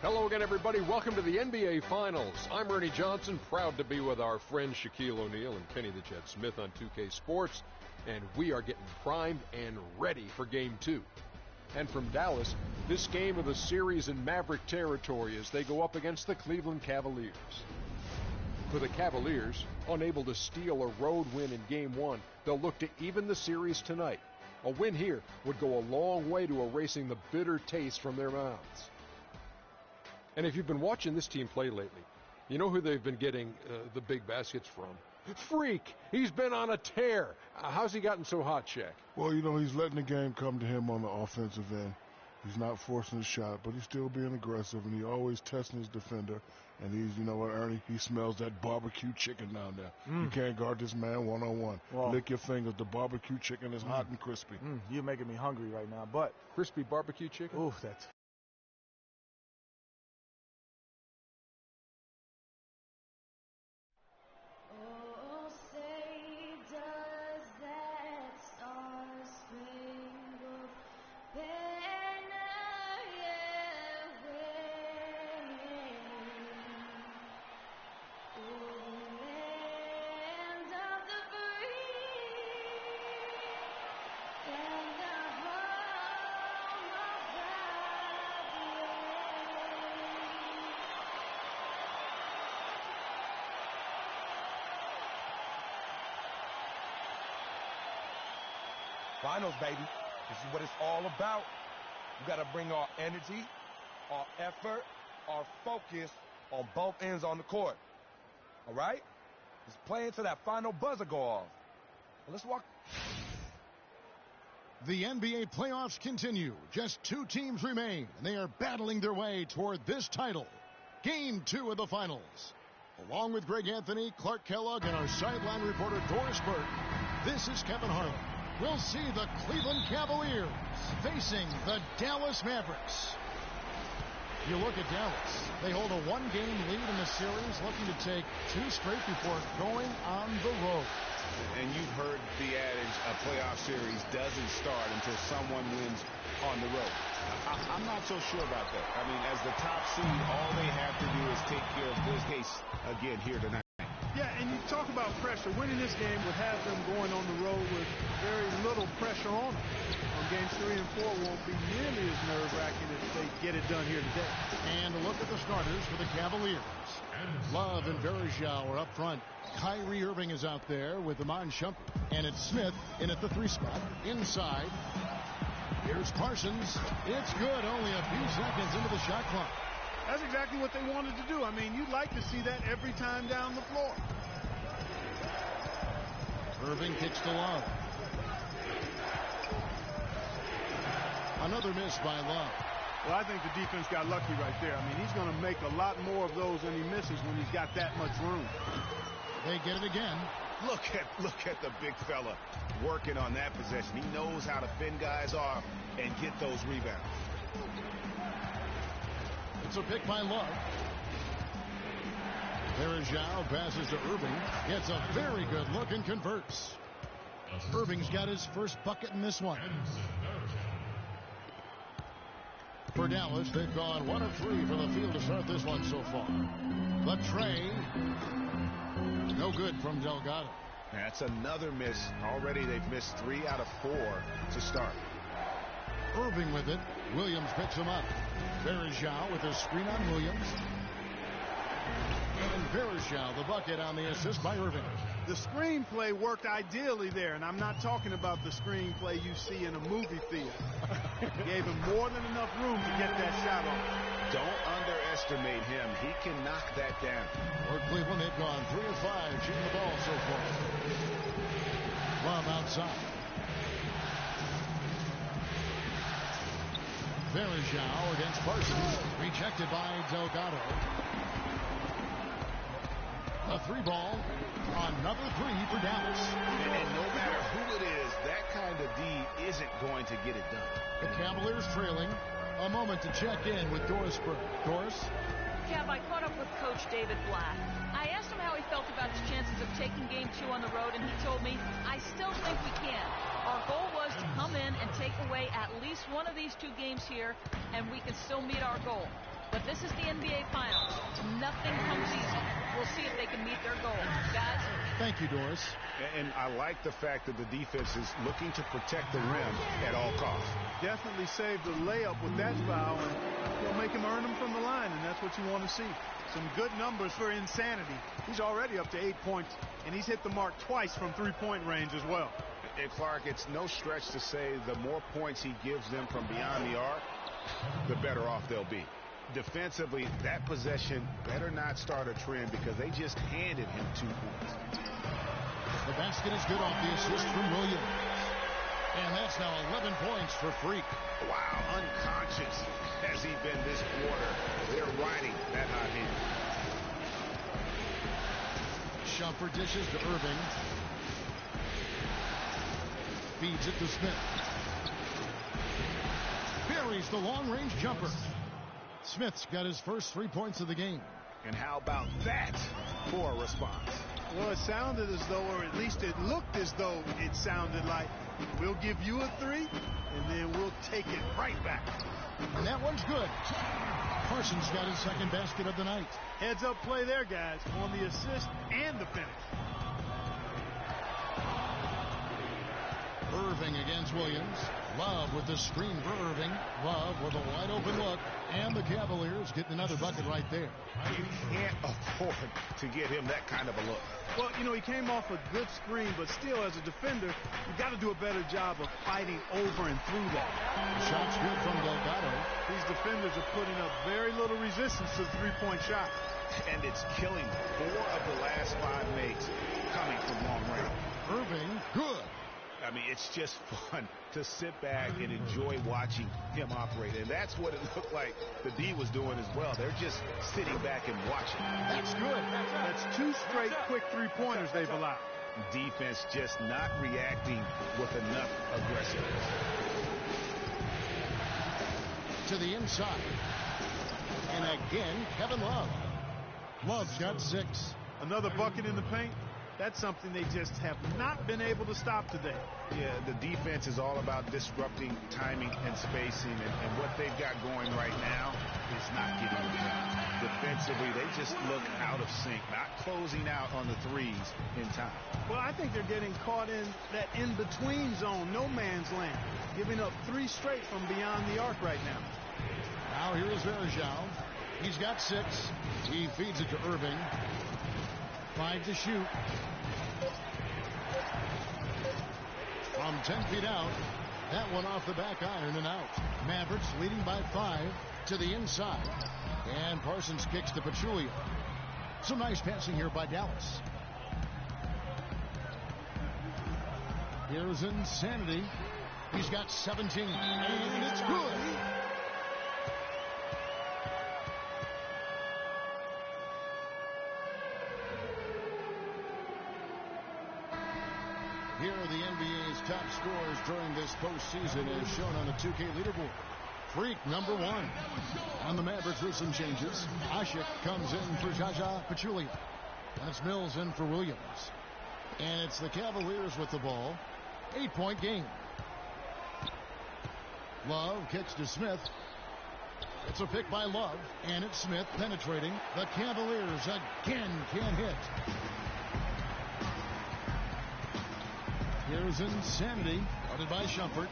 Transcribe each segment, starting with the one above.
Hello again, everybody. Welcome to the NBA Finals. I'm Ernie Johnson, proud to be with our friend Shaquille O'Neal and Kenny the Jet Smith on 2K Sports, and we are getting primed and ready for Game 2. And from Dallas, this game of the series in Maverick territory as they go up against the Cleveland Cavaliers. For the Cavaliers, unable to steal a road win in Game 1, they'll look to even the series tonight. A win here would go a long way to erasing the bitter taste from their mouths. And if you've been watching this team play lately, you know who they've been getting the big baskets from. Freak! He's been on a tear. How's he gotten so hot, Shaq? Well, you know, he's letting the game come to him on the offensive end. He's not forcing his shot, but he's still being aggressive, and he's always testing his defender. And he's, you know what, Ernie, he smells that barbecue chicken down there. You can't guard this man one-on-one. Well, lick your fingers. The barbecue chicken is hot and crispy. You're making me hungry right now, but... Crispy barbecue chicken? Ooh, that's... Finals, baby. This is what it's all about. We got to bring our energy, our effort, our focus on both ends on the court. All right? Just play until that final buzzer go off. Let's walk. The NBA playoffs continue. Just 2 teams remain, and they are battling their way toward this title. Game 2 of the finals. Along with Greg Anthony, Clark Kellogg, and our sideline reporter Doris Burke, this is Kevin Harlan. We'll see the Cleveland Cavaliers facing the Dallas Mavericks. You look at Dallas. They hold a 1-game lead in the series, looking to take 2 straight before going on the road. And you've heard the adage, a playoff series doesn't start until someone wins on the road. I'm not so sure about that. I mean, as the top seed, all they have to do is take care of this case again here tonight. Yeah, and you talk about pressure. Winning this game would have them going on the road with very little pressure on them. On games 3 and 4 won't be nearly as nerve-wracking if they get it done here today. And a look at the starters for the Cavaliers. Love and Bergeau are up front. Kyrie Irving is out there with Iman Shumpert. And it's Smith in at the 3 spot. Inside. Here's Parsons. It's good. Only a few seconds into the shot clock. That's exactly what they wanted to do. I mean, you'd like to see that every time down the floor. Irving kicks to Love. Another miss by Love. Well, I think the defense got lucky right there. I mean, he's going to make a lot more of those than he misses when he's got that much room. They get it again. Look at the big fella working on that possession. He knows how to fend guys off and get those rebounds. It's a pick by Love. Bergeau passes to Irving. Gets a very good look and converts. Irving's got his first bucket in this one. For Dallas, they've gone 1 of 3 from the field to start this one so far. The tray. No good from Delgado. That's another miss. Already they've missed 3 out of 4 to start. Irving with it. Williams picks him up. Bergeau with a screen on Williams. And Bergeau, the bucket on the assist by Irving. The screenplay worked ideally there, and I'm not talking about the screenplay you see in a movie theater. Gave him more than enough room to get that shot off. Don't underestimate him. He can knock that down. For Cleveland, they've gone 3 of 5 shooting the ball so far. Love outside. Bergeau against Parsons. Rejected by Delgado. A 3-ball. Another 3 for Dallas. And no matter who it is, that kind of D isn't going to get it done. The Cavaliers trailing. A moment to check in with Doris Burke. Doris? Kev, I caught up with Coach David Blatt. I asked him how he felt about his chances of taking Game 2 on the road, and he told me, I still think we can. Our goal was to come in and take away at least one of these 2 games here, and we can still meet our goal. But this is the NBA Finals. Nothing comes easy. We'll see if they can meet their goals. Guys? Thank you, Doris. And I like the fact that the defense is looking to protect the rim at all costs. Definitely saved the layup with that foul, and he'll make him earn them from the line, and that's what you want to see. Some good numbers for Insanity. He's already up to 8 points, and he's hit the mark twice from three-point range as well. And Clark, it's no stretch to say the more points he gives them from beyond the arc, the better off they'll be. Defensively, that possession better not start a trend because they just handed him 2 points. The basket is good off the assist from Williams. And that's now 11 points for Freak. Wow, unconscious has he been this quarter. They're riding that hot hand. Shumpert dishes to Irving. Feeds it to Smith. Buries the long-range jumper. Smith's got his first 3 points of the game. And how about that for a response? Well, it sounded as though, or at least it looked as though it sounded like, we'll give you a 3, and then we'll take it right back. And that one's good. Parsons got his second basket of the night. Heads-up play there, guys, on the assist and the finish. Irving against Williams. Love with the screen for Irving. Love with a wide-open look. And the Cavaliers getting another bucket right there. You can't afford to get him that kind of a look. Well, you know, he came off a good screen, but still, as a defender, you got to do a better job of fighting over and through that. The shot's good from Delgado. These defenders are putting up very little resistance to the three-point shot. And it's killing 4 of the last 5 makes coming from long range. Irving, good. I mean, it's just fun to sit back and enjoy watching him operate. And that's what it looked like the D was doing as well. They're just sitting back and watching. That's good. That's 2 straight quick three-pointers they've allowed. Defense just not reacting with enough aggressiveness. To the inside. And again, Kevin Love. Love's got 6. Another bucket in the paint. That's something they just have not been able to stop today. Yeah, the defense is all about disrupting timing and spacing, and what they've got going right now is not getting it done. Defensively, they just look out of sync, not closing out on the threes in time. Well, I think they're getting caught in that in-between zone, no man's land, giving up 3 straight from beyond the arc right now. Now here is Verjao. He's got 6. He feeds it to Irving. 5 to shoot. From 10 feet out. That one off the back iron and out. Mavericks leading by 5 to the inside. And Parsons kicks to Pachulia. Some nice passing here by Dallas. Here's Insanity. He's got 17. And it's good. Here are the NBA's top scorers during this postseason as shown on the 2K leaderboard. Freak, number 1. On the Mavericks with some changes. Ashik comes in for Jaja Pachulia. And it's Mills in for Williams. And it's the Cavaliers with the ball. 8-point game. Love kicks to Smith. It's a pick by Love. And it's Smith penetrating. The Cavaliers again can't hit. Here's Insanity, guarded by Shumpert.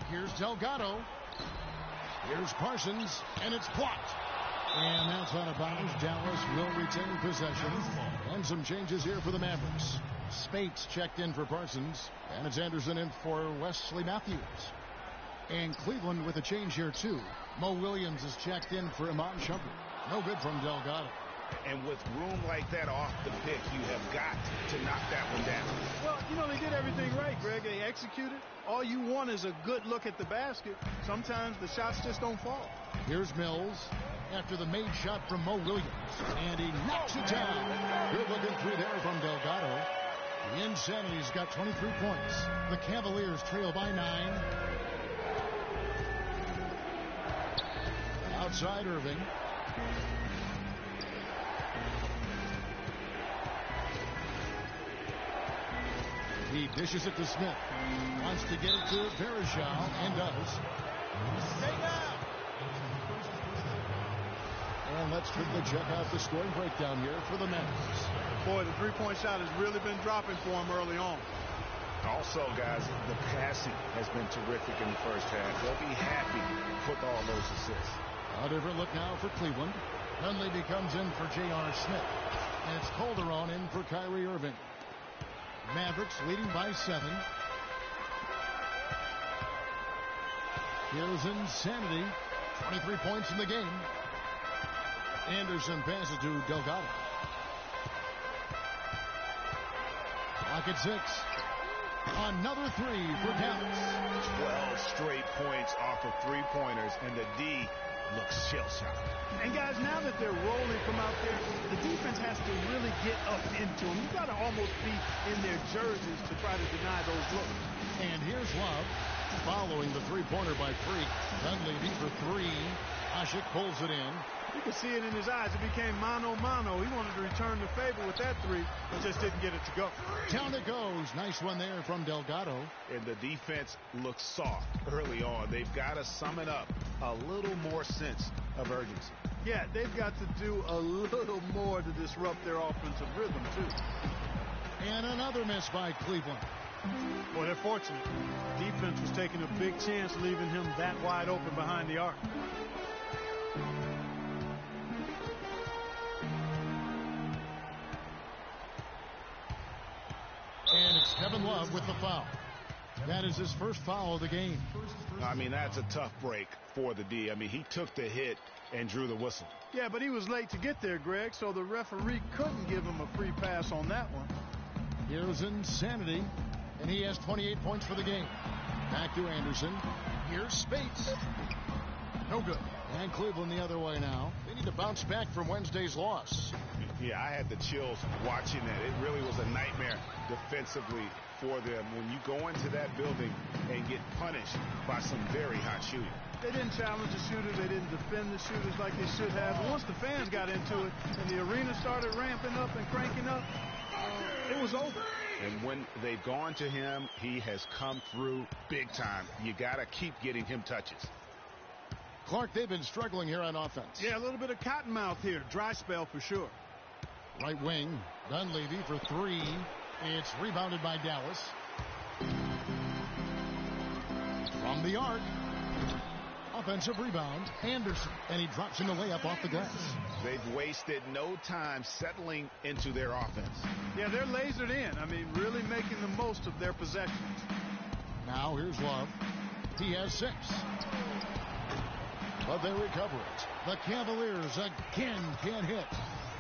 Here's Delgado. Here's Parsons, and it's blocked. And that's out of bounds. Dallas will retain possession. And some changes here for the Mavericks. Spates checked in for Parsons, and it's Anderson in for Wesley Matthews. And Cleveland with a change here, too. Mo Williams is checked in for Iman Shumpert. No good from Delgado. And with room like that off the pick, you have got to knock that one down. Well, you know, they did everything right, Greg. They executed. All you want is a good look at the basket. Sometimes the shots just don't fall. Here's Mills after the made shot from Mo Williams. And he knocks it down. Good looking through there from Delgado. The Insanity's got 23 points. The Cavaliers trail by 9. Outside Irving. He dishes it to Smith. Wants to get it to Baruchel and does. Stay down. And let's quickly check out the scoring breakdown here for the Mets. Boy, the three-point shot has really been dropping for him early on. Also, guys, the passing has been terrific in the first half. They'll be happy with all those assists. A different look now for Cleveland. Dunleavy comes in for J.R. Smith. And it's Calderon in for Kyrie Irving. Mavericks leading by 7. Here's Insanity. 23 points in the game. Anderson passes to Delgado. Clock at 6. Another 3 for Dallas. 12 straight points off of three-pointers, and the D looks shell-shocked. And guys, now that they're rolling from out there, the defense has to really get up into them. You've got to almost be in their jerseys to try to deny those looks. And here's Love. Following the three-pointer by Freak. Dunleavy for 3. Asik pulls it in. You can see it in his eyes. It became mano-mano. He wanted to return the favor with that 3, but just didn't get it to go. Down it goes. Nice one there from Delgado. And the defense looks soft early on. They've got to summon up a little more sense of urgency. Yeah, they've got to do a little more to disrupt their offensive rhythm, too. And another miss by Cleveland. Well, they're fortunate. Defense was taking a big chance leaving him that wide open behind the arc. And it's Kevin Love with the foul. That is his first foul of the game. I mean, that's a tough break for the D. I mean, he took the hit and drew the whistle. Yeah, but he was late to get there, Greg, so the referee couldn't give him a free pass on that one. Here's Insanity, and he has 28 points for the game. Back to Anderson. Here's Spates. No good. And Cleveland the other way now. They need to bounce back from Wednesday's loss. Yeah, I had the chills watching that. It really was a nightmare defensively for them when you go into that building and get punished by some very hot shooting. They didn't challenge the shooters. They didn't defend the shooters like they should have. And once the fans got into it and the arena started ramping up and cranking up, it was over. And when they've gone to him, he has come through big time. You got to keep getting him touches. Clark, they've been struggling here on offense. Yeah, a little bit of cottonmouth here. Dry spell for sure. Right wing, Dunleavy for 3. It's rebounded by Dallas. From the arc. Offensive rebound, Anderson. And he drops in the layup off the glass. They've wasted no time settling into their offense. Yeah, they're lasered in. I mean, really making the most of their possessions. Now here's Love. He has 6. But they recover it. The Cavaliers again can't hit.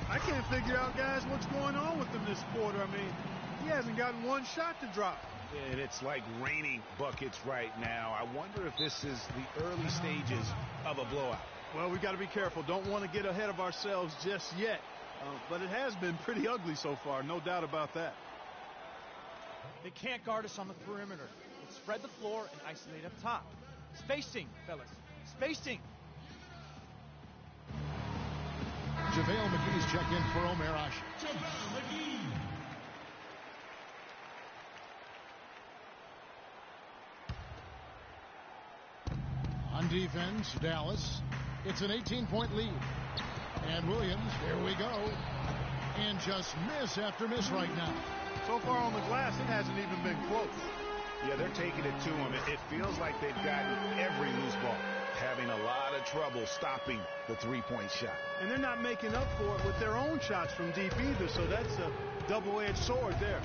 I can't figure out, guys, what's going on with him this quarter. I mean, he hasn't gotten one shot to drop. And it's like raining buckets right now. I wonder if this is the early stages of a blowout. Well, we've got to be careful. Don't want to get ahead of ourselves just yet. But it has been pretty ugly so far, no doubt about that. They can't guard us on the perimeter. Let's spread the floor and isolate up top. Spacing, fellas. Spacing. JaVale McGee's checked in for Omer Asik. On defense, Dallas. It's an 18-point lead. And Williams, here we go. And just miss after miss right now. So far on the glass, it hasn't even been close. Yeah, they're taking it to him. It feels like they've gotten every loose ball, having a lot of trouble stopping the three-point shot. And they're not making up for it with their own shots from deep either, so that's a double-edged sword there.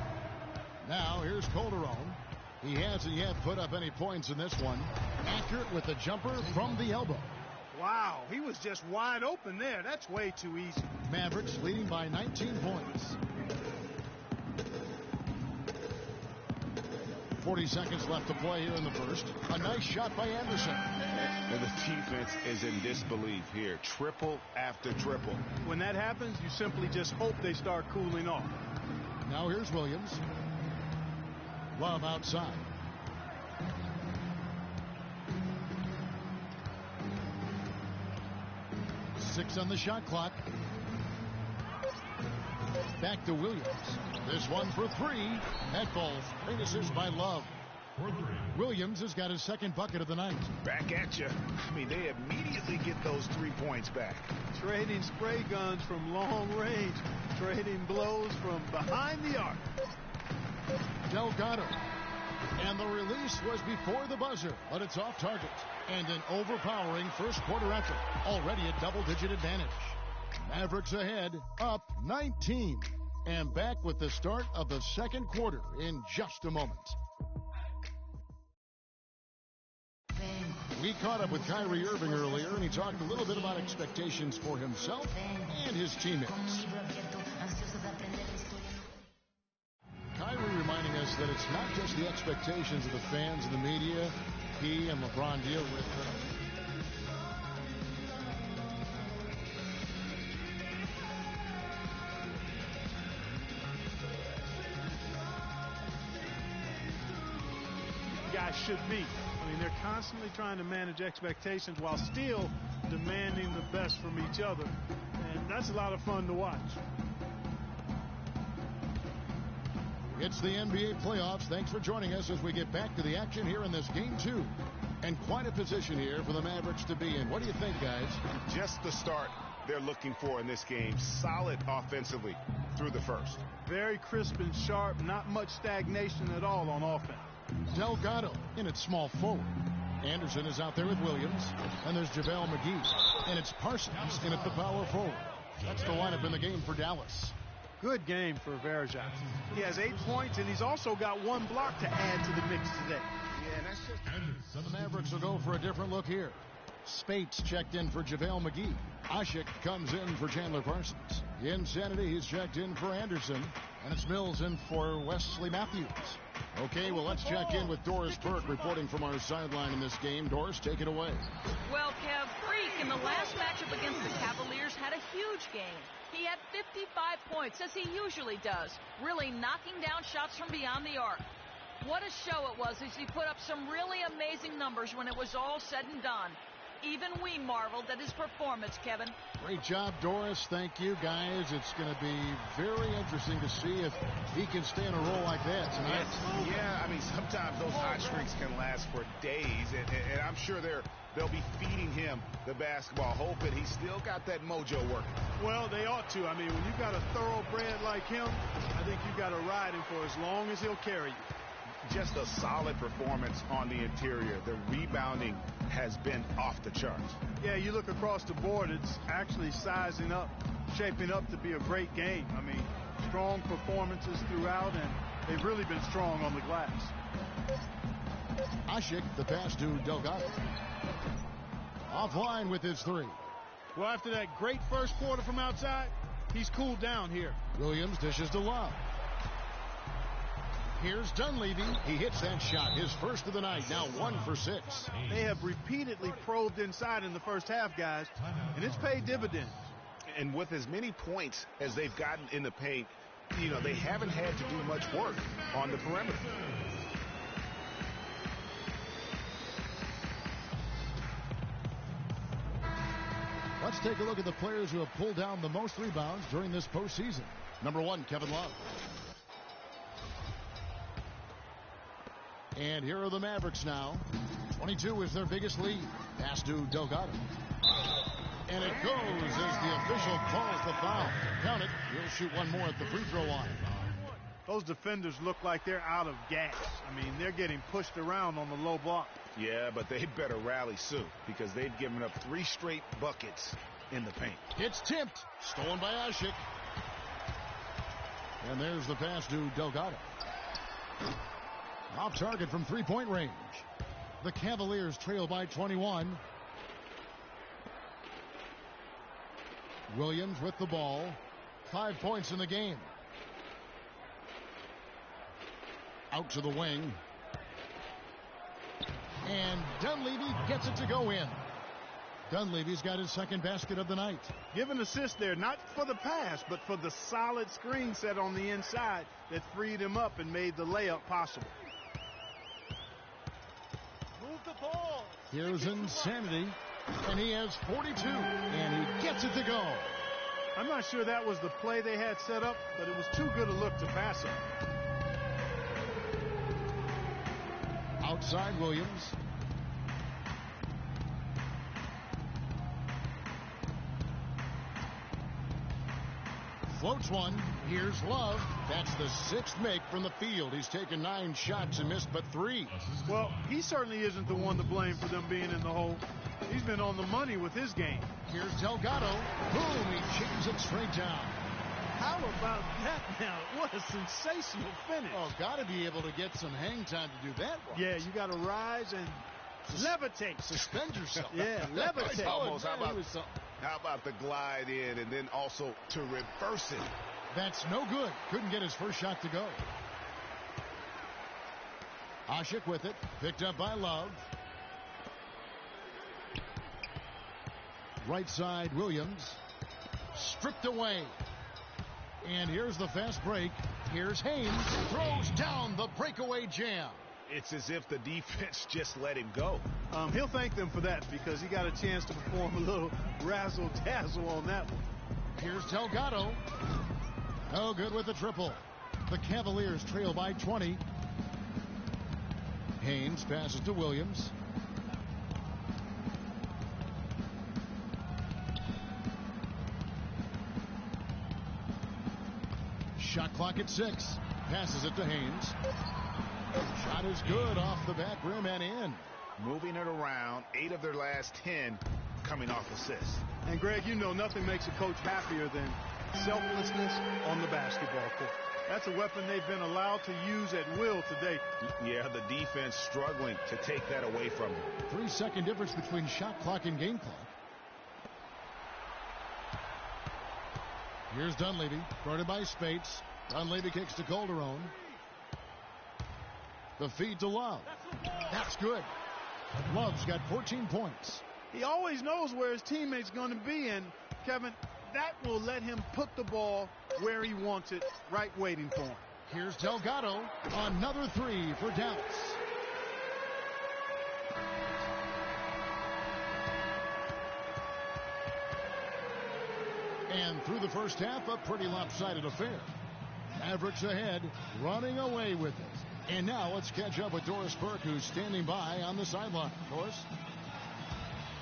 Now, here's Calderon. He hasn't yet put up any points in this one. Accurate with the jumper from the elbow. Wow, he was just wide open there. That's way too easy. Mavericks leading by 19 points. 40 seconds left to play here in the first. A nice shot by Anderson. And the defense is in disbelief here. Triple after triple. When that happens, you simply just hope they start cooling off. Now here's Williams. Love outside. Six on the shot clock. back to Williams. This one for three. That ball straight assist by Love. Williams has got his second bucket of the night. Back at you. I mean, they immediately get those 3 points back. Trading spray guns from long range. Trading blows from behind the arc. Delgado. And the release was before the buzzer, but it's off target. And an overpowering first quarter effort. Already a double-digit advantage. Mavericks ahead, up 19. And back with the start of the second quarter in just a moment. We caught up with Kyrie Irving earlier, and he talked a little bit about expectations for himself and his teammates. Kyrie reminding us that it's not just the expectations of the fans and the media he and LeBron deal with. Guys should be. I mean, they're constantly trying to manage expectations while still demanding the best from each other. And that's a lot of fun to watch. It's the NBA playoffs. Thanks for joining us as we get back to the action here in this game 2. And quite a position here for the Mavericks to be in. What do you think, guys? Just the start they're looking for in this game. Solid offensively through the first. Very crisp and sharp. Not much stagnation at all on offense. Delgado in at small forward. Anderson is out there with Williams. And there's JaVale McGee. And it's Parsons in at the power forward. That's the lineup in the game for Dallas. Good game for Verjao. He has 8 points, and he's also got 1 block to add to the mix today. Yeah, that's just... The Mavericks will go for a different look here. Spates checked in for JaVale McGee. Asik comes in for Chandler Parsons. Insanity, he's checked in for Anderson. And it's Mills in for Wesley Matthews. Okay, well, let's check in with Doris Burke reporting from our sideline in this game. Doris, take it away. Well, Kev, Freak in the last matchup against the Cavaliers had a huge game. He had 55 points, as he usually does, really knocking down shots from beyond the arc. What a show it was as he put up some really amazing numbers when it was all said and done. Even we marveled at his performance, Kevin. Great job, Doris. Thank you, guys. It's going to be very interesting to see if he can stay in a role like that tonight. Yeah, I mean, sometimes those hot streaks can last for days, and I'm sure they'll be feeding him the basketball, hoping he's still got that mojo working. Well, they ought to. I mean, when you've got a thoroughbred like him, I think you've got to ride him for as long as he'll carry you. Just a solid performance on the interior. The rebounding has been off the charts. Yeah, you look across the board, it's actually sizing up, shaping up to be a great game. I mean, strong performances throughout, and they've really been strong on the glass. Asik, the pass to Delgado. Offline with his 3. Well, after that great first quarter from outside, he's cooled down here. Williams dishes to Love. Here's Dunleavy. He hits that shot, his first of the night, now 1 for 6. They have repeatedly probed inside in the first half, guys, and it's paid dividends. And with as many points as they've gotten in the paint, you know, they haven't had to do much work on the perimeter. Let's take a look at the players who have pulled down the most rebounds during this postseason. Number 1, Kevin Love. And here are the Mavericks now. 22 is their biggest lead. Pass to Delgado. And it goes as the official calls the foul. Count it. He'll shoot one more at the free throw line. Those defenders look like they're out of gas. I mean, they're getting pushed around on the low block. Yeah, but they better rally soon because they've given up 3 straight buckets in the paint. It's tipped. Stolen by Asik. And there's the pass to Delgado. Off target from 3-point range. The Cavaliers trail by 21. Williams with the ball. 5 points in the game. Out to the wing. And Dunleavy gets it to go in. Dunleavy's got his second basket of the night. Give an assist there, not for the pass, but for the solid screen set on the inside that freed him up and made the layup possible. Move the ball. Here's Insanity, and he has 42, and he gets it to go. I'm not sure that was the play they had set up, but it was too good a look to pass him. Outside Williams. Floats one. Here's Love. That's the 6th make from the field. He's taken 9 shots and missed but 3. Well, he certainly isn't the one to blame for them being in the hole. He's been on the money with his game. Here's Delgado. Boom, he chickens it straight down. How about that now? What a sensational finish. Oh, got to be able to get some hang time to do that one. Yeah, you got to rise and levitate. Suspend yourself. Yeah, levitate. Almost. How about the glide in and then also to reverse it? That's no good. Couldn't get his first shot to go. Ashik with it. Picked up by Love. Right side, Williams. Stripped away. And here's the fast break. Here's Haynes. Throws down the breakaway jam. It's as if the defense just let him go. He'll thank them for that because he got a chance to perform a little razzle-dazzle on that one. Here's Delgado. No good with the triple. The Cavaliers trail by 20. Haynes passes to Williams. Shot clock at 6. Passes it to Haynes. Shot is good off the back rim and in. Moving it around. 8 of their last 10 coming off assists. And Greg, you know nothing makes a coach happier than selflessness on the basketball court. That's a weapon they've been allowed to use at will today. Yeah, the defense struggling to take that away from them. 3-second difference between shot clock and game clock. Here's Dunleavy, guarded by Spates. Dunleavy kicks to Calderon. The feed to Love. That's good. Love's got 14 points. He always knows where his teammate's going to be, and Kevin, that will let him put the ball where he wants it, right waiting for him. Here's Delgado. Another 3 for Dallas. And through the first half, a pretty lopsided affair. Mavericks ahead, running away with it. And now let's catch up with Doris Burke, who's standing by on the sideline. Doris?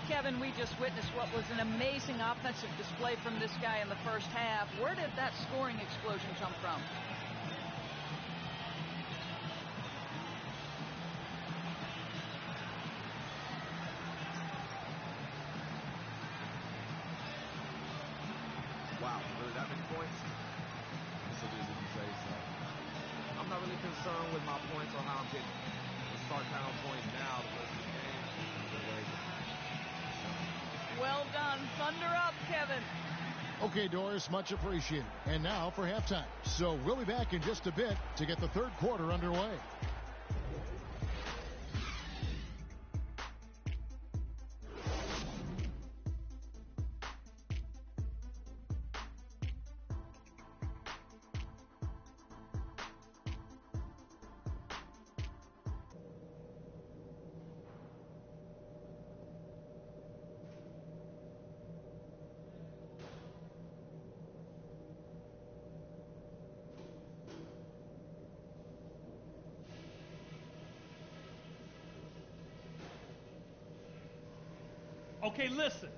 Kevin, we just witnessed what was an amazing offensive display from this guy in the first half. Where did that scoring explosion come from? Wow, really that many points? Yes, it is if you say so. I'm not really concerned with my points or how I'm getting the start count points now. The rest of the game, Well done. Thunder up, Kevin. Okay, Doris, much appreciated. And now for halftime. So we'll be back in just a bit to get the third quarter underway. Okay, listen.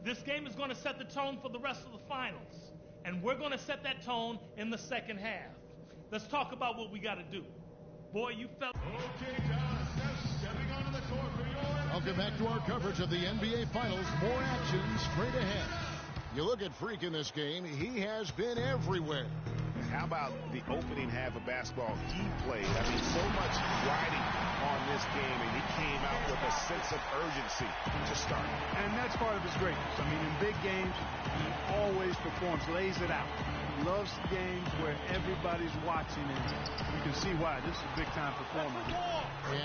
This game is going to set the tone for the rest of the finals. And we're going to set that tone in the second half. Let's talk about what we got to do. Boy, you felt... Okay, Dallas, now stepping onto the court for your... Welcome back to our coverage of the NBA Finals. More action straight ahead. You look at Freak in this game, he has been everywhere. How about the opening half of basketball he played? I mean, so much riding on this game, and he came out with a sense of urgency to start. And that's part of his greatness. I mean, in big games, he always performs, lays it out. He loves games where everybody's watching, and you can see why. This is a big-time performer.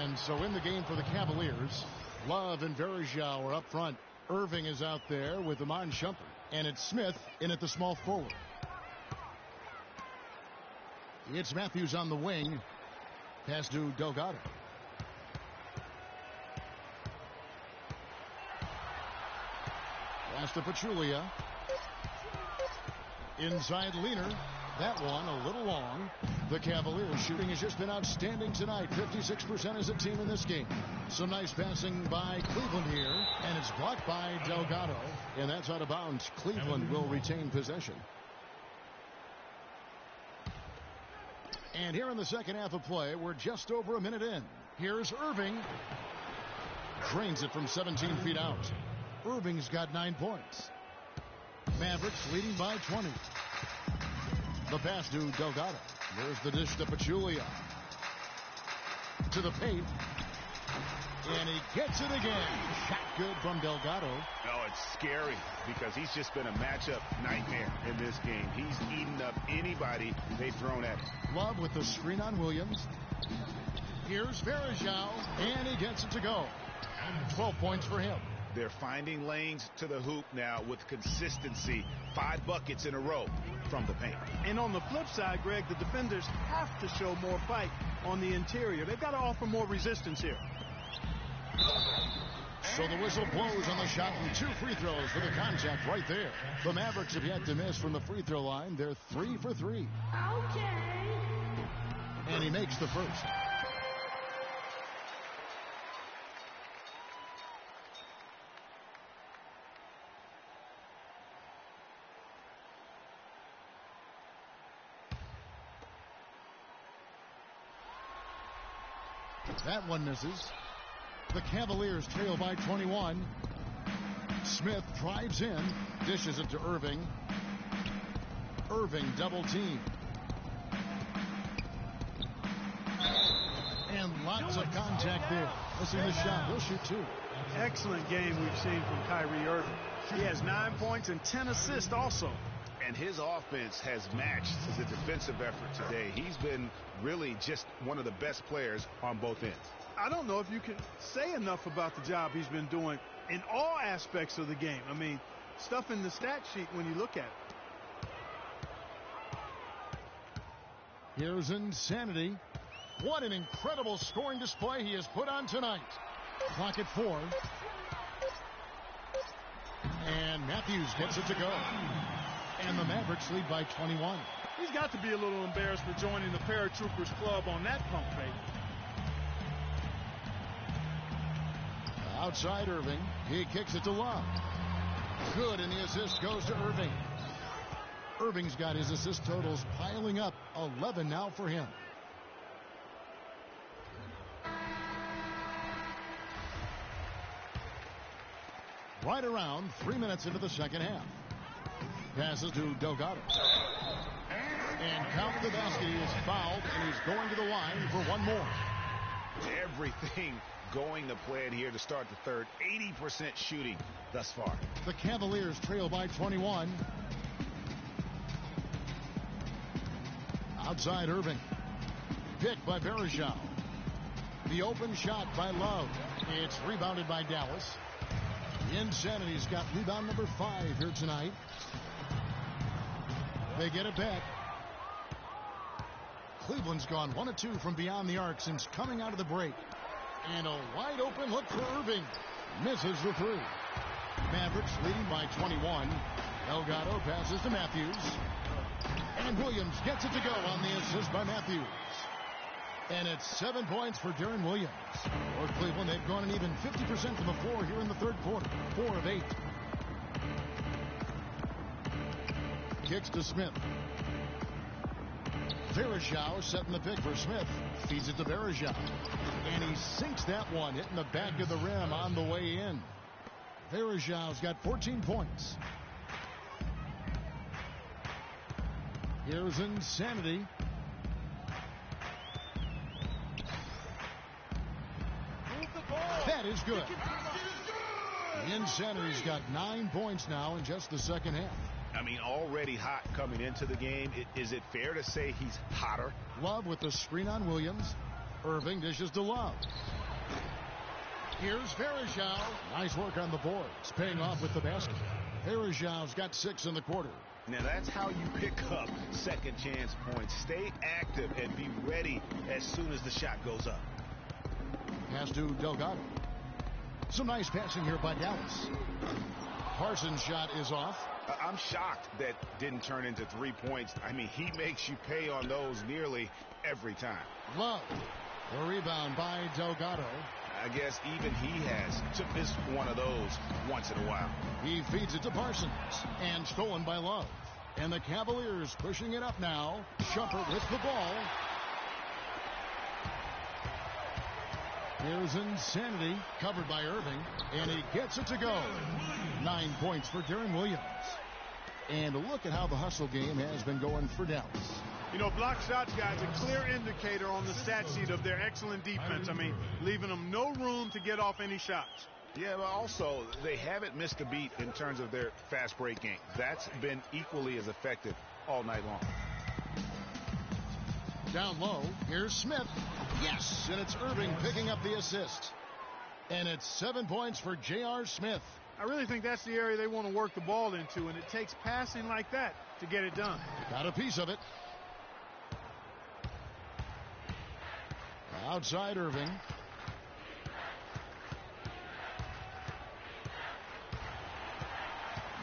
And so in the game for the Cavaliers, Love and Verjao are up front. Irving is out there with Iman Shumpert. And it's Smith in at the small forward. It's Matthews on the wing. Pass to Delgado. Pass to Pachulia. Inside leaner. That one a little long. The Cavaliers' shooting has just been outstanding tonight. 56% as a team in this game. Some nice passing by Cleveland here. And it's blocked by Delgado. And that's out of bounds. Cleveland will retain possession. And here in the second half of play, we're just over a minute in. Here's Irving. Drains it from 17 feet out. Irving's got 9 points. Mavericks leading by 20. The pass to Delgado. There's the dish to Pachulia. To the paint. And he gets it again. Shot good from Delgado. Oh, it's scary because he's just been a matchup nightmare in this game. He's eaten up anybody they've thrown at him. Love with the screen on Williams. Here's Varejao, and he gets it to go. 12 points for him. They're finding lanes to the hoop now with consistency. 5 buckets in a row from the paint. And on the flip side, Greg, the defenders have to show more fight on the interior. They've got to offer more resistance here. So the whistle blows on the shot from 2 free throws for the contact right there. The Mavericks have yet to miss from the free throw line. They're 3 for 3. Okay. And he makes the first. That one misses. The Cavaliers trail by 21. Smith drives in, dishes it to Irving. Irving double team. And lots of contact there. Missing the shot. He'll shoot 2. Excellent game we've seen from Kyrie Irving. He has 9 points and 10 assists also. And his offense has matched the defensive effort today. He's been really just one of the best players on both ends. I don't know if you can say enough about the job he's been doing in all aspects of the game. I mean, stuff in the stat sheet when you look at it. Here's Insanity. What an incredible scoring display he has put on tonight. Clock at 4. And Matthews gets it to go. And the Mavericks lead by 21. He's got to be a little embarrassed for joining the Paratroopers Club on that pump fake. Outside Irving. He kicks it to Love. Good, and the assist goes to Irving. Irving's got his assist totals piling up. 11 now for him. Right around 3 minutes into the second half. Passes to Delgado. And count the basket. He is fouled, and he's going to the line for one more. Everything going to plan here to start the third. 80% shooting thus far. The Cavaliers trail by 21. Outside Irving. Picked by Varejao. The open shot by Love. It's rebounded by Dallas. Insanity's got rebound number 5 here tonight. They get it back. Cleveland's gone 1 of 2 from beyond the arc since coming out of the break. And a wide open look for Irving. Misses the 3. Mavericks leading by 21. Delgado passes to Matthews. And Williams gets it to go on the assist by Matthews. And it's 7 points for Darren Williams. For Cleveland, they've gone an even 50% from the floor here in the third quarter. 4 of 8. Kicks to Smith. Varejao setting the pick for Smith. Feeds it to Varejao. And he sinks that one, hitting the back of the rim on the way in. Varejao's got 14 points. Here's Insanity. That is good. Insanity's got 9 points now in just the second half. I mean, already hot coming into the game. Is it fair to say he's hotter? Love with the screen on Williams. Irving dishes to Love. Here's Varejao. Nice work on the boards. Paying off with the basket. Varejao's got 6 in the quarter. Now that's how you pick up second chance points. Stay active and be ready as soon as the shot goes up. Pass to Delgado. Some nice passing here by Dallas. Parsons' shot is off. I'm shocked that didn't turn into 3 points. I mean, he makes you pay on those nearly every time. Love. The rebound by Delgado. I guess even he has to miss one of those once in a while. He feeds it to Parsons, and stolen by Love. And the Cavaliers pushing it up now. Shumpert with the ball. Here's Insanity, covered by Irving, and he gets it to go. 9 points for Darren Williams. And look at how the hustle game has been going for Dallas. You know, block shots, guys, a clear indicator on the stat sheet of their excellent defense. I mean, leaving them no room to get off any shots. Yeah, but also, they haven't missed a beat in terms of their fast break game. That's been equally as effective all night long. Down low, here's Smith. Yes, and it's Irving picking up the assist. And it's 7 points for J.R. Smith. I really think that's the area they want to work the ball into, and it takes passing like that to get it done. Got a piece of it. Outside Irving.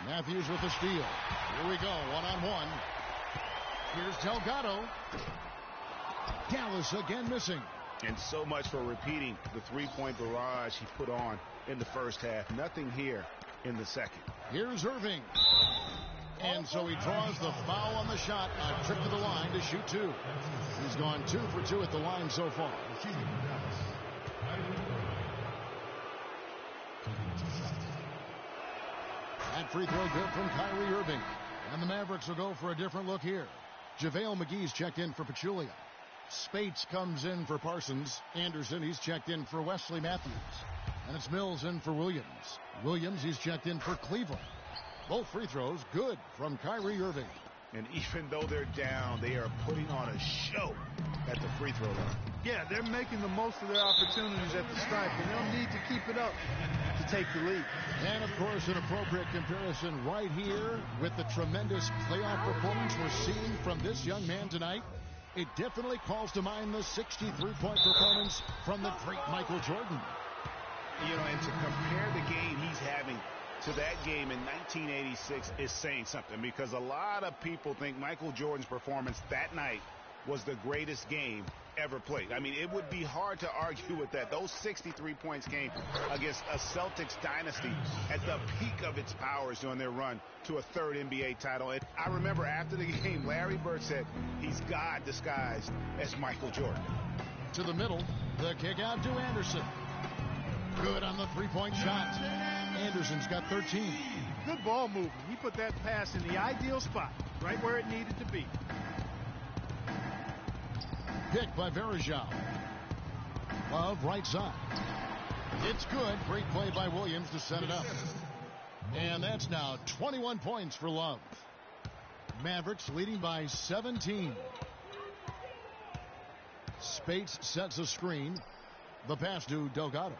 Matthews with the steal. Here we go, one-on-one. Here's Delgado. Dallas again missing. And so much for repeating the three-point barrage he put on in the first half. Nothing here in the second. Here's Irving. And so he draws the foul on the shot. A trip to the line to shoot two. He's gone 2 for 2 at the line so far. That free throw good from Kyrie Irving. And the Mavericks will go for a different look here. JaVale McGee's checked in for Pachulia. Spates comes in for Parsons. Anderson, he's checked in for Wesley Matthews. And it's Mills in for Williams. Williams, he's checked in for Cleveland. Both free throws good from Kyrie Irving. And even though they're down, they are putting on a show at the free throw line. Yeah, they're making the most of their opportunities at the stripe, and they'll need to keep it up to take the lead. And, of course, an appropriate comparison right here with the tremendous playoff performance we're seeing from this young man tonight. It definitely calls to mind the 63-point performance from the great Michael Jordan. You know, and to compare the game he's having to that game in 1986 is saying something, because a lot of people think Michael Jordan's performance that night was the greatest game ever played. I mean, it would be hard to argue with that. Those 63 points came against a Celtics dynasty at the peak of its powers during their run to a third NBA title. And I remember after the game, Larry Bird said he's God disguised as Michael Jordan. To the middle, the kick out to Anderson. Good on the three-point shot. Anderson's got 13. Good ball movement. He put that pass in the ideal spot, right where it needed to be. Pick by Varejao. Love right side. It's good. Great play by Williams to set it up. And that's now 21 points for Love. Mavericks leading by 17. Spates sets a screen. The pass to Delgado.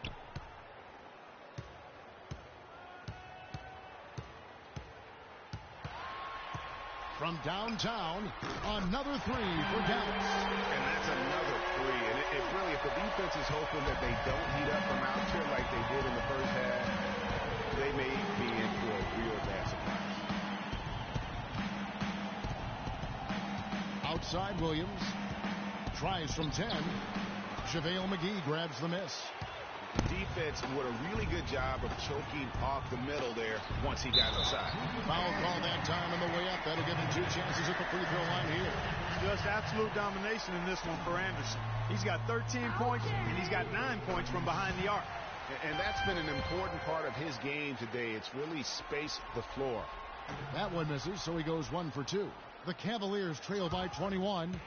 From downtown, another three for Dallas. And that's another three. And if the defense is hoping that they don't heat up from out here like they did in the first half, they may be in for a real bad surprise. Outside Williams. Tries from 10. JaVale McGee grabs the miss. Defense with a really good job of choking off the middle there once he got inside. Foul call that time on the way up. That'll give him 2 chances at the free throw line here. Just absolute domination in this one for Anderson. He's got 13 points, and he's got 9 points from behind the arc. And that's been an important part of his game today. It's really spaced the floor. That one misses, so he goes 1 for 2. The Cavaliers trail by 21.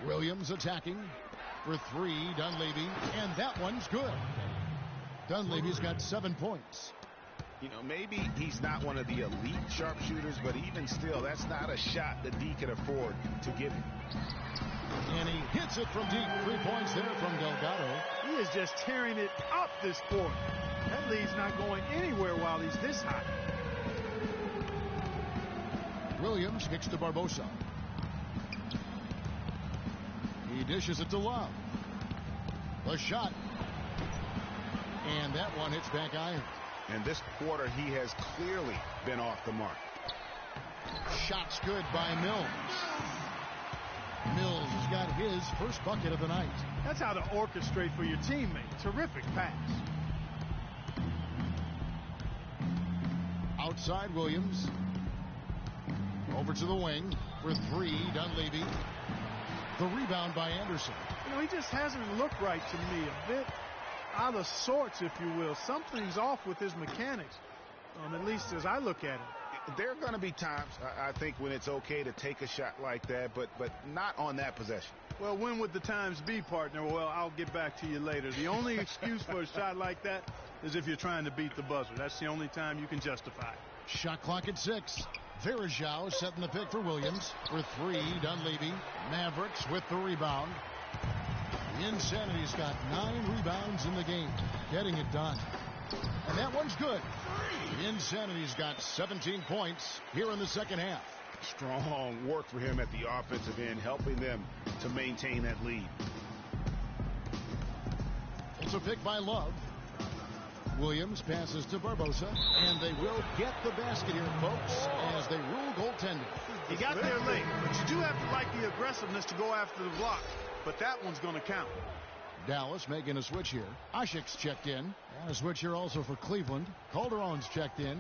Williams attacking for 3, Dunleavy, and that one's good. Dunleavy's got 7 points. You know, maybe he's not one of the elite sharpshooters, but even still, that's not a shot that D can afford to give him. And he hits it from deep. 3 points there from Delgado. He is just tearing it up this quarter. That lead's not going anywhere while he's this hot. Williams kicks to Barbosa. He dishes it to Love. The shot. And that one hits back iron. And this quarter, he has clearly been off the mark. Shot's good by Mills. Mills has got his first bucket of the night. That's how to orchestrate for your teammate. Terrific pass. Outside Williams. Over to the wing for three. Dunleavy. The rebound by Anderson. You know, he just hasn't looked right to me. A bit out of sorts, if you will. Something's off with his mechanics, at least as I look at it. There are going to be times, I think, when it's okay to take a shot like that, but not on that possession. Well, when would the times be, partner? Well, I'll get back to you later. The only excuse for a shot like that is if you're trying to beat the buzzer. That's the only time you can justify it. Shot clock at 6. Verajao setting the pick for Williams. For three, Dunleavy. Mavericks with the rebound. The Insanity's got 9 rebounds in the game. Getting it done. And that one's good. The Insanity's got 17 points here in the second half. Strong work for him at the offensive end, helping them to maintain that lead. It's a pick by Love. Williams passes to Barbosa, and they will get the basket here, folks, as they rule goaltending. He got there late, but you do have to like the aggressiveness to go after the block. But that one's going to count. Dallas making a switch here. Ashik's checked in. And a switch here also for Cleveland. Calderon's checked in.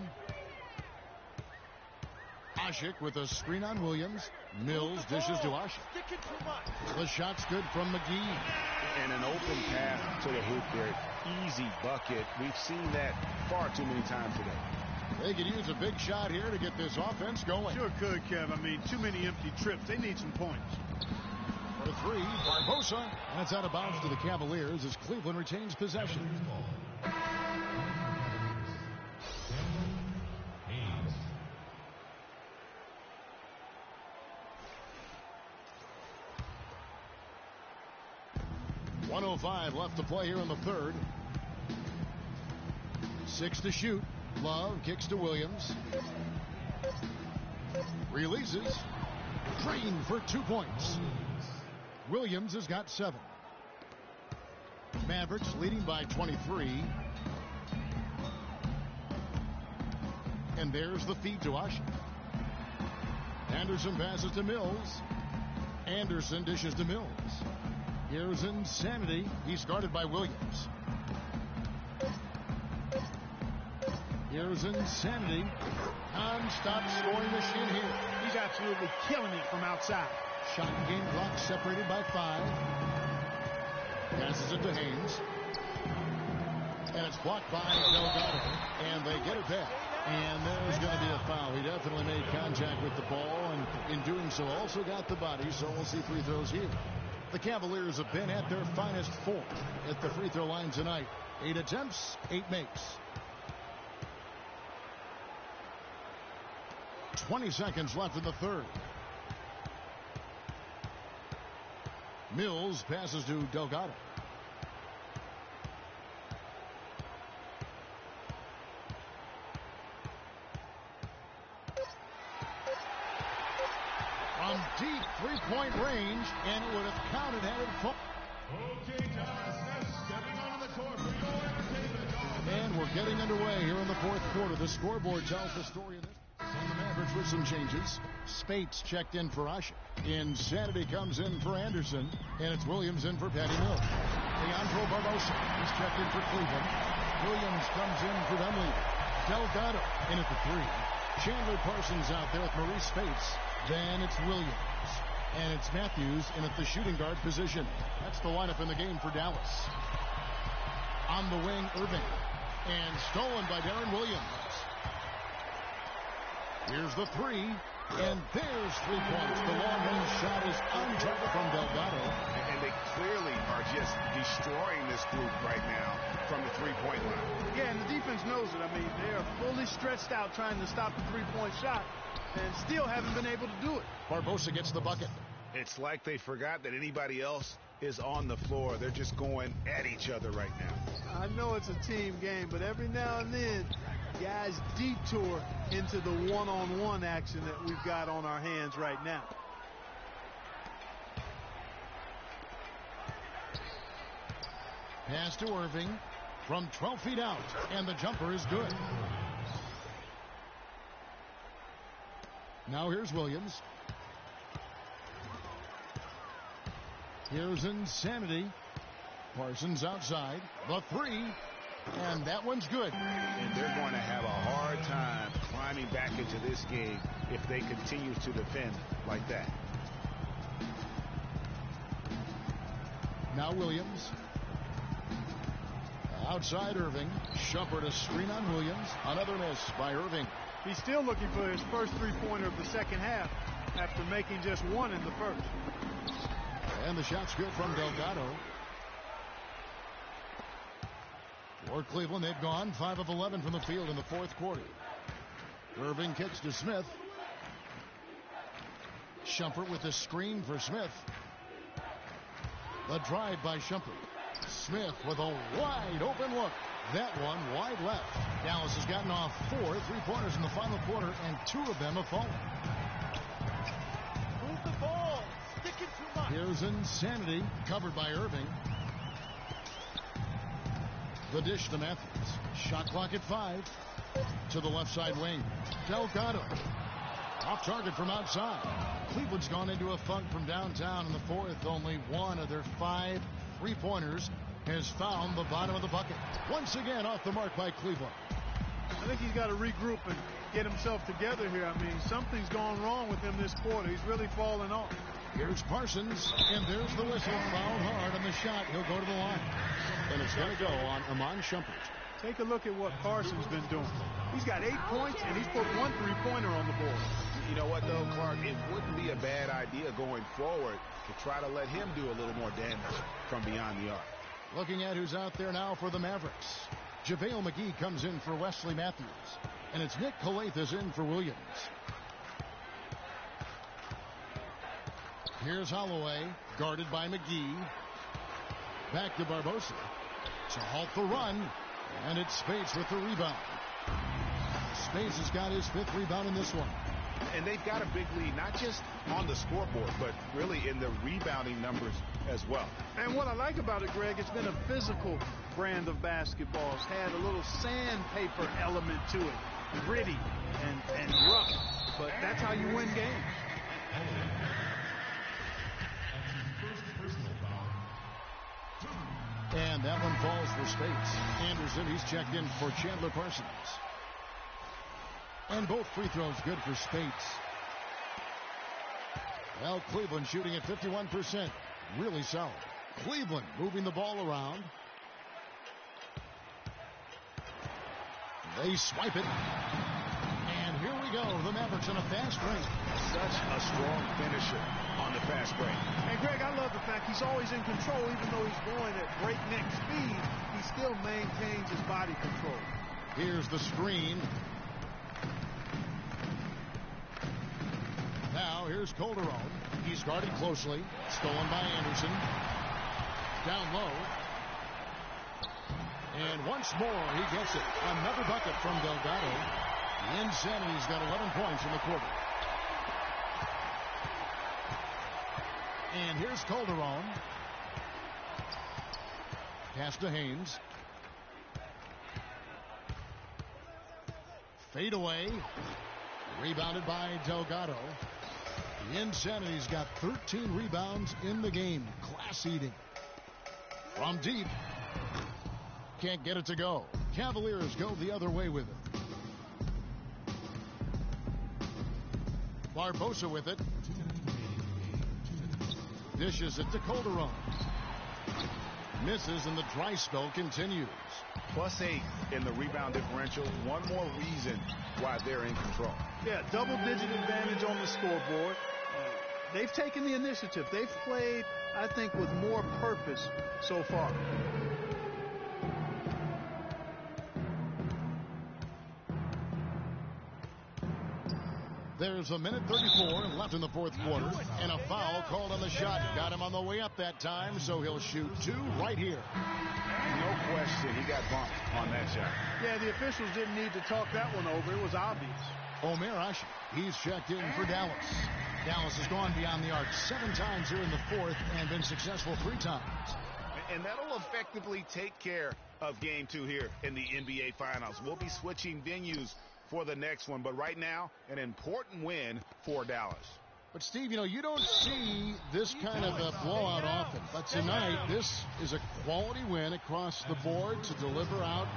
Ashik with a screen on Williams. Mills dishes to Ashik. The shot's good from McGee. And an open path to the hoop there. Easy bucket. We've seen that far too many times today. They could use a big shot here to get this offense going. Sure could, Kev. I mean, too many empty trips. They need some points. For three, Barbosa. And it's out of bounds to the Cavaliers as Cleveland retains possession. .105 left to play here in the third. 6 to shoot. Love kicks to Williams. Releases. Drained for 2 points. Williams has got 7. Mavericks leading by 23. And there's the feed to Ashik. Anderson passes to Mills. Anderson dishes to Mills. Here's Insanity. He's guarded by Williams. Here's Insanity. Non-stop scoring machine here. He's absolutely killing it from outside. Shot game clock separated by 5. Passes it to Haynes. And it's blocked by Delgado. And they get it back. And there's going to be a foul. He definitely made contact with the ball. And in doing so, also got the body. So we'll see free throws here. The Cavaliers have been at their finest 4 at the free throw line tonight. 8 attempts, 8 makes. 20 seconds left in the third. Mills passes to Delgado. From deep three-point range, and it would have counted had it fallen. Okay, Dallas, stepping onto the court for your entertainment. And we're getting underway here in the fourth quarter. The scoreboard tells the story of this. On the Mavericks with some changes. Spates checked in for Ashik. Insanity comes in for Anderson, and it's Williams in for Patty Mills. Leandro Barbosa is checked in for Cleveland. Williams comes in for Dunleavy. Delgado in at the 3. Chandler Parsons out there with Maurice Spates. Then it's Williams. And it's Matthews in at the shooting guard position. That's the lineup in the game for Dallas. On the wing, Irving. And stolen by Darren Williams. Here's the 3. And there's 3 points. The long-range shot is on target from Delgado. And they clearly are just destroying this group right now from the three-point line. Yeah, and the defense knows it. I mean, they are fully stretched out trying to stop the three-point shot and still haven't been able to do it. Barbosa gets the bucket. It's like they forgot that anybody else is on the floor. They're just going at each other right now. I know it's a team game, but every now and then, guys detour into the one-on-one action that we've got on our hands right now. Pass to Irving. from 12 feet out, and the jumper is good. Now here's Williams. Here's Insanity. Parsons outside. The three. And that one's good. And they're going to have a hard time climbing back into this game if they continue to defend like that. Now Williams. Outside Irving. Shumpert a screen on Williams. Another miss by Irving. He's still looking for his first three-pointer of the second half after making just one in the first. And the shot's good from Delgado. For Cleveland, they've gone 5 of 11 from the field in the fourth quarter. Irving kicks to Smith. Shumpert with the screen for Smith. The drive by Shumpert. Smith with a wide open look. That one wide left. Dallas has gotten off 4 3-pointers in the final quarter, and 2 of them have fallen. Move the ball. Sticking too much. Here's Insanity, covered by Irving. The dish to Matthews. Shot clock at 5. To the left side wing. Delgado. Off target from outside. Cleveland's gone into a funk from downtown in the fourth. Only one of their 5 3-pointers has found the bottom of the bucket. Once again off the mark by Cleveland. I think he's got to regroup and get himself together here. I mean, something's gone wrong with him this quarter. He's really fallen off. Here's Parsons, and there's the whistle. Fouled hard on the shot. He'll go to the line. And it's going to go on Amon Shumpert. Take a look at what Parsons been doing. He's got 8 points, and he's put 1 3-pointer on the board. You know what, though, Clark? It wouldn't be a bad idea going forward to try to let him do a little more damage from beyond the arc. Looking at who's out there now for the Mavericks. JaVale McGee comes in for Wesley Matthews. And it's Nick Calathes in for Williams. Here's Holloway, guarded by McGee. Back to Barbosa to halt the run. And it's Space with the rebound. Space has got his 5th rebound in this one. And they've got a big lead, not just on the scoreboard, but really in the rebounding numbers as well. And what I like about it, Greg, it's been a physical brand of basketball. It's had a little sandpaper element to it. Gritty and rough. But that's how you win games. And that one falls for Space. Anderson, he's checked in for Chandler Parsons. And both free throws good for Spates. Well, Cleveland shooting at 51%. Really solid. Cleveland moving the ball around. They swipe it. And here we go. The Mavericks on a fast break. Such a strong finisher on the fast break. And, Greg, I love the fact he's always in control. Even though he's going at breakneck speed, he still maintains his body control. Here's the screen. Now, here's Calderon. He's guarded closely. Stolen by Anderson. Down low. And once more, he gets it. Another bucket from Delgado. The Insanity's got 11 points in the quarter. And here's Calderon. Pass to Haynes. Fade away. Rebounded by Delgado. The Insanity's got 13 rebounds in the game. Class eating. From deep. Can't get it to go. Cavaliers go the other way with it. Barbosa with it. Dishes it to Calderon. Misses, and the dry spell continues. +8 in the rebound differential. One more reason why they're in control. Yeah, double-digit advantage on the scoreboard. They've taken the initiative. They've played, I think, with more purpose so far. There's a minute 34 left in the fourth quarter, and a foul called on the shot. Got him on the way up that time, so he'll shoot 2 right here. No question, he got bumped on that shot. Yeah, the officials didn't need to talk that one over. It was obvious. Omer Ashi, he's checked in for Dallas. Dallas has gone beyond the arc 7 times here in the fourth and been successful 3 times. And that'll effectively take care of Game 2 here in the NBA Finals. We'll be switching venues for the next one, but right now, an important win for Dallas. But, Steve, you don't see this kind of a blowout often. But tonight, this is a quality win across the board to deliver out,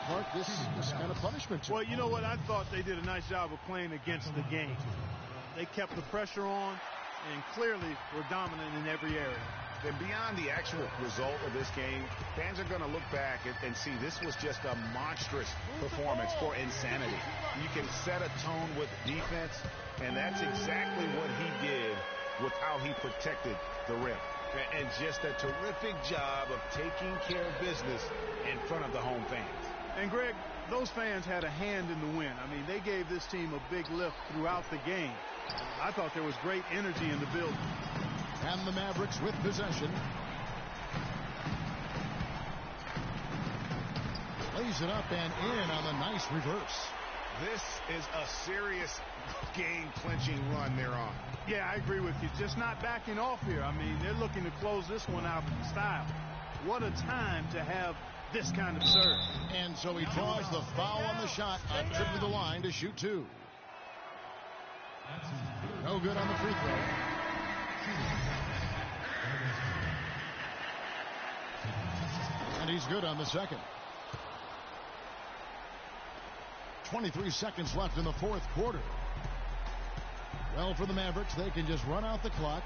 Mark, this kind of punishment. Well, you know what? I thought they did a nice job of playing against the game. They kept the pressure on and clearly were dominant in every area. And beyond the actual result of this game, fans are going to look back and see this was just a monstrous performance for insanity. You can set a tone with defense, and that's exactly what he did with how he protected the rim. And just a terrific job of taking care of business in front of the home fans. And, Greg, those fans had a hand in the win. I mean, they gave this team a big lift throughout the game. I thought there was great energy in the building. And the Mavericks with possession. Lays it up and in on the nice reverse. This is a serious game-clinching run they're on. Yeah, I agree with you. Just not backing off here. I mean, they're looking to close this one out in style. What a time to have this kind of serve. And so he draws the foul on the shot. A trip to the line to shoot two. No good on the free throw. And he's good on the second. 23 seconds left in the fourth quarter. Well, for the Mavericks, they can just run out the clock.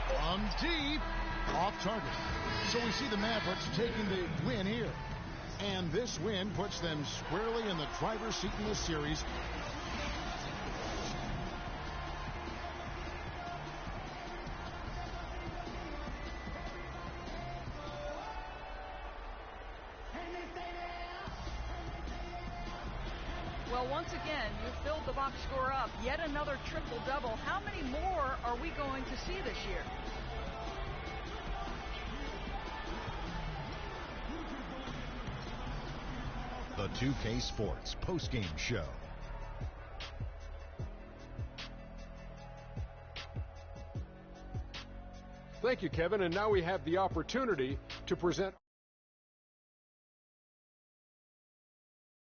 From deep, off target. So we see the Mavericks taking the win here. And this win puts them squarely in the driver's seat in this series. Well, once again, you filled the box score up. Yet another triple-double. How many more are we going to see this year? The 2K Sports postgame show. Thank you, Kevin. And now we have the opportunity to present